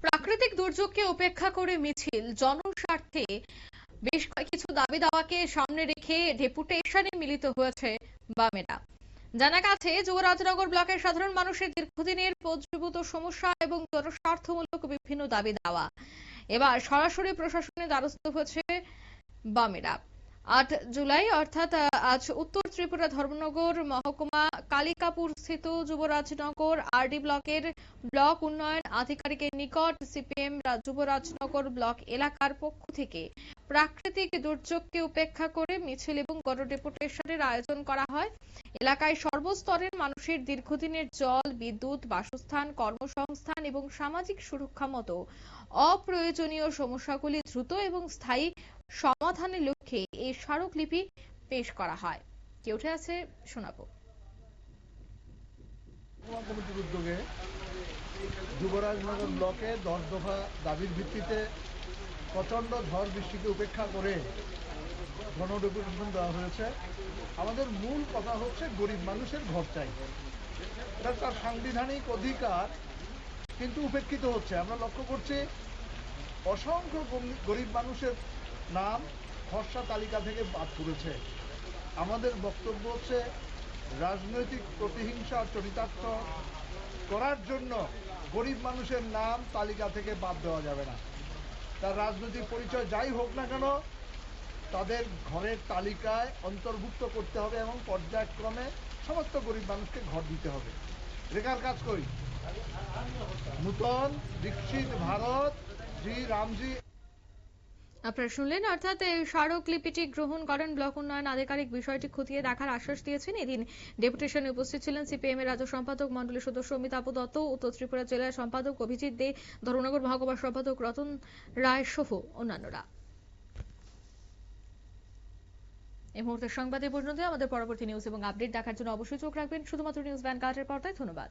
প্রাকৃতিক দুর্যোগকে উপেক্ষা করে মিছিল জনস্বার্থে বেশ কিছু দাবি দাওয়াকে সামনে রেখে ডেপুটেশনে মিলিত হয়েছে বামেরা। জানা গেছে যুবরাজনগর ব্লকের সাধারণ মানুষের দীর্ঘদিনের পঞ্জীভূত সমস্যা এবং জনস্বার্থমূলক বিভিন্ন দাবি দাওয়া এবার সরাসরি প্রশাসনের দ্বারস্থ হয়েছে বামেরা। ৮ জুলাই অর্থাৎ আজ উত্তর ত্রিপুরা ধর্মনগর মহকুমা কালিকাপুর স্থিত যুবরাজনগর আরডি ব্লকের ব্লক উন্নয়ন আধিকারিকের নিকট সিপিএম যুবরাজনগর ব্লক এলাকার পক্ষ থেকে প্রাকৃতিক দুর্যোগকে উপেক্ষা করে মিছিল এবং গণ ডেপুটেশনের আয়োজন করা হয়। এলাকায় সর্বস্তরের মানুষের দীর্ঘদিনের জল, বিদ্যুৎ, বাসস্থান, কর্মসংস্থান এবং সামাজিক সুরক্ষা মতো অপ্রয়োজনীয় সমস্যাগুলি দ্রুত এবং স্থায়ী সমাধানের লক্ষ্যে এই স্মারকলিপি পেশ করা হয়। কে উঠে আছে শোনাবো। কমিটির উদ্যোগে যুবরাজনগর ব্লকে 10 দফা দাবির ভিত্তিতে প্রচণ্ড ঝড় বৃষ্টিকে উপেক্ষা করে গণডেপুটেশন দেওয়া হয়েছে। আমাদের মূল কথা হচ্ছে গরিব মানুষের ঘর চাই, এটা তার সাংবিধানিক অধিকার, কিন্তু উপেক্ষিত হচ্ছে। আমরা লক্ষ্য করছি অসংখ্য গরিব মানুষের নাম খসড়া তালিকা থেকে বাদ পড়েছে। আমাদের বক্তব্য হচ্ছে রাজনৈতিক প্রতিহিংসা চরিতার্থ করার জন্য গরিব মানুষের নাম তালিকা থেকে বাদ দেওয়া যাবে না। তার রাজনৈতিক পরিচয় যাই হোক না কেন, তাদের ঘরের তালিকায় অন্তর্ভুক্ত করতে হবে এবং পর্যায়ক্রমে সমস্ত গরিব মানুষকে ঘর দিতে হবে। রেখার কাজ করি নূতন বিকশিত ভারত জি রামজি। আপনারা শুনলেন, অর্থাৎ এই স্মারকলিপিটি গ্রহণ করেন ব্লক উন্নয়ন আধিকারিক। বিষয়টি খতিয়ে দেখার আশ্বাস দিয়েছেন। এদিন ডেপুটেশনে উপস্থিত ছিলেন সিপিএম এর রাজ্য সম্পাদক মণ্ডলীর সদস্য অমিতাভ দত্ত, উত্তর ত্রিপুরা জেলার সম্পাদক অভিজিৎ দে, ধর্মনগর মহকুমার সম্পাদক রতন রায় সহ অন্যান্যরা। এই মুহূর্তের সংবাদে পর্যন্ত। আমাদের পরবর্তী নিউজ এবং আপডেট দেখার জন্য অবশ্যই চোখ রাখবেন শুধুমাত্র নিউজ ভ্যানগার্ডের পর্দায়। ধন্যবাদ।